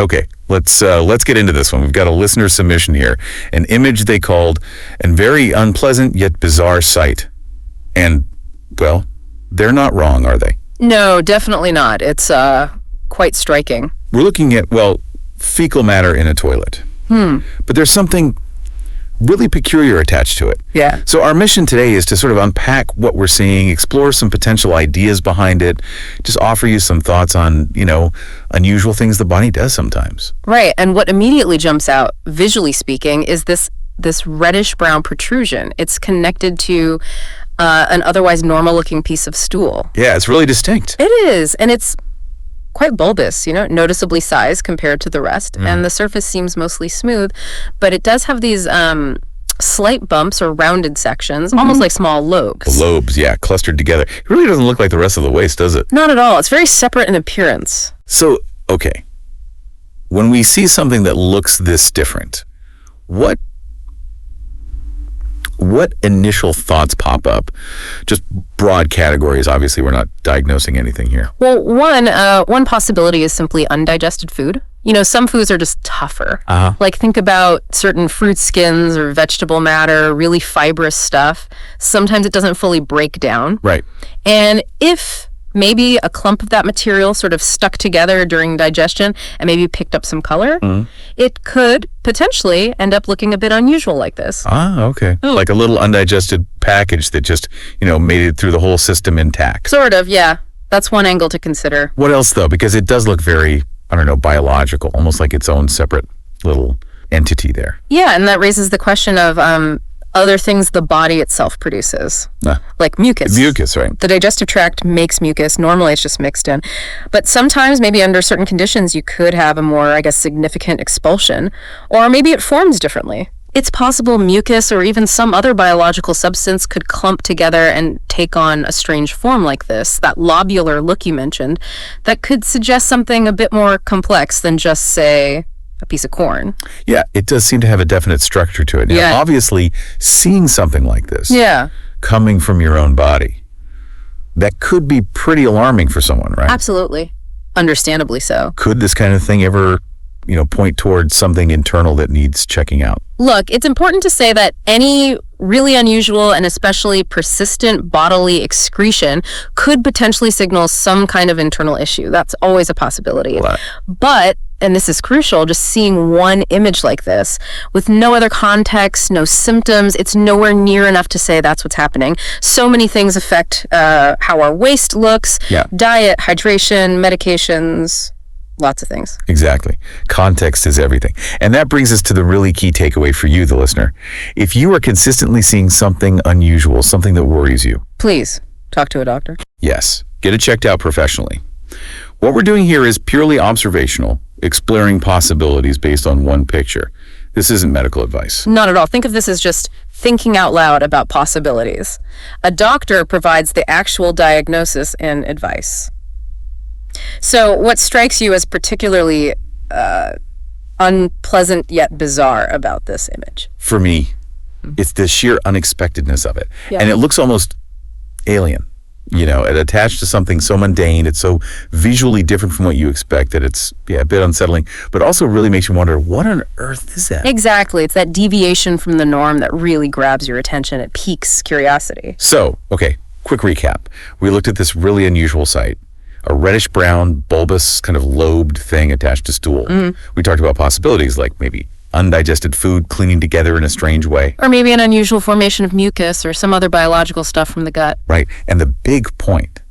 Okay, let's get into this one. We've got a listener submission here, an image they called "a very unpleasant yet bizarre sight," and well, they're not wrong, are they? No, definitely not. It's quite striking. We're looking at, well, fecal matter in a toilet. But there's something really peculiar attached to it. Yeah. So our mission today is to sort of unpack what we're seeing, explore some potential ideas behind it, just offer you some thoughts on, unusual things the body does sometimes. Right, and what immediately jumps out, visually speaking, is this reddish-brown protrusion. It's connected to an otherwise normal-looking piece of stool. Yeah, it's really distinct. It is, and it's quite bulbous, noticeably sized compared to the rest, and the surface seems mostly smooth, but it does have these slight bumps or rounded sections, almost like small lobes. Lobes, yeah, clustered together. It really doesn't look like the rest of the waist, does it? Not at all. It's very separate in appearance. So, okay, when we see something that looks this different, what initial thoughts pop up? Just broad categories. Obviously, we're not diagnosing anything here. Well, one possibility is simply undigested food. Some foods are just tougher. Like think about certain fruit skins or vegetable matter, really fibrous stuff. Sometimes it doesn't fully break down. Right. And if maybe a clump of that material sort of stuck together during digestion and maybe picked up some color, it could potentially end up looking a bit unusual like this. Okay. Like a little undigested package that just, made it through the whole system intact. Sort of, yeah. That's one angle to consider. What else, though? Because it does look very, biological, almost like its own separate little entity there. Yeah, and that raises the question of other things the body itself produces, like mucus. Mucus, right. The digestive tract makes mucus. Normally it's just mixed in. But sometimes, maybe under certain conditions, you could have a more, significant expulsion, or maybe it forms differently. It's possible mucus or even some other biological substance could clump together and take on a strange form like this, that lobular look you mentioned, that could suggest something a bit more complex than just, say, a piece of corn. Yeah, it does seem to have a definite structure to it. Now, obviously, seeing something like this coming from your own body, that could be pretty alarming for someone, right? Absolutely. Understandably so. Could this kind of thing ever, point towards something internal that needs checking out? Look, it's important to say that any really unusual and especially persistent bodily excretion could potentially signal some kind of internal issue. That's always a possibility. But, and this is crucial, just seeing one image like this with no other context, no symptoms, it's nowhere near enough to say that's what's happening. So many things affect how our waist looks, diet, hydration, medications, lots of things. Exactly. Context is everything. And that brings us to the really key takeaway for you, the listener. If you are consistently seeing something unusual, something that worries you, please talk to a doctor. Yes, get it checked out professionally. What we're doing here is purely observational, exploring possibilities based on one picture. This isn't medical advice. Not at all. Think of this as just thinking out loud about possibilities. A doctor provides the actual diagnosis and advice. So what strikes you as particularly unpleasant yet bizarre about this image? For me, it's the sheer unexpectedness of it. And it looks almost alien. It attached to something so mundane. It's so visually different from what you expect that it's a bit unsettling, but also really makes you wonder, what on earth is that? Exactly. It's that deviation from the norm that really grabs your attention. It piques curiosity. So, okay, quick recap. We looked at this really unusual sight. A reddish-brown, bulbous, kind of lobed thing attached to stool. We talked about possibilities like maybe undigested food clinging together in a strange way. Or maybe an unusual formation of mucus or some other biological stuff from the gut. Right. And the big point,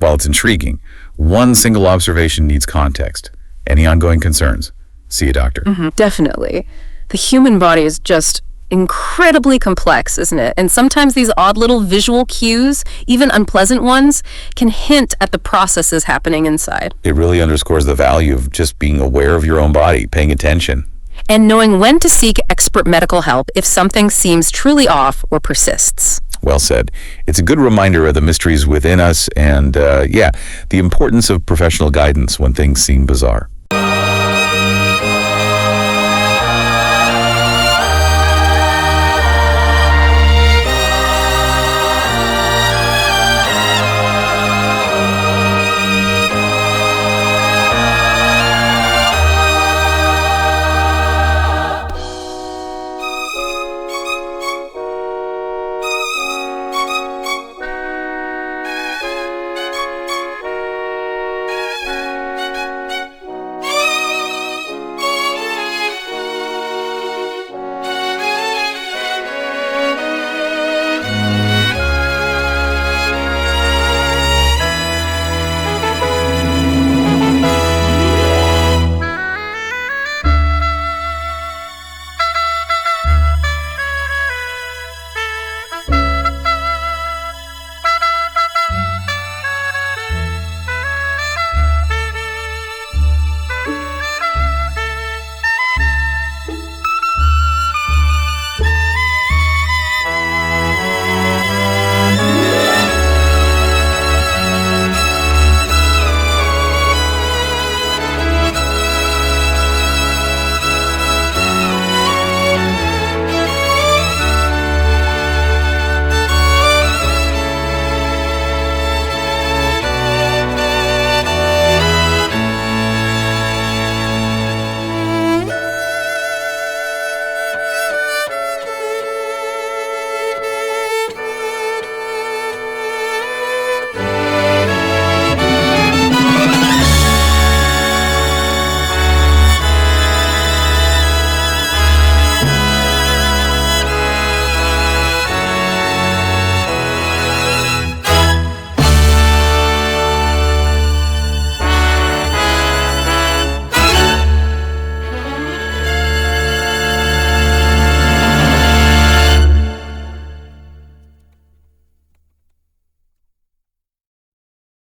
while it's intriguing, one single observation needs context. Any ongoing concerns? See a doctor. Definitely. The human body is just incredibly complex, isn't it? And sometimes these odd little visual cues, even unpleasant ones, can hint at the processes happening inside. It really underscores the value of just being aware of your own body, paying attention. And knowing when to seek expert medical help if something seems truly off or persists. Well said. It's a good reminder of the mysteries within us and, the importance of professional guidance when things seem bizarre.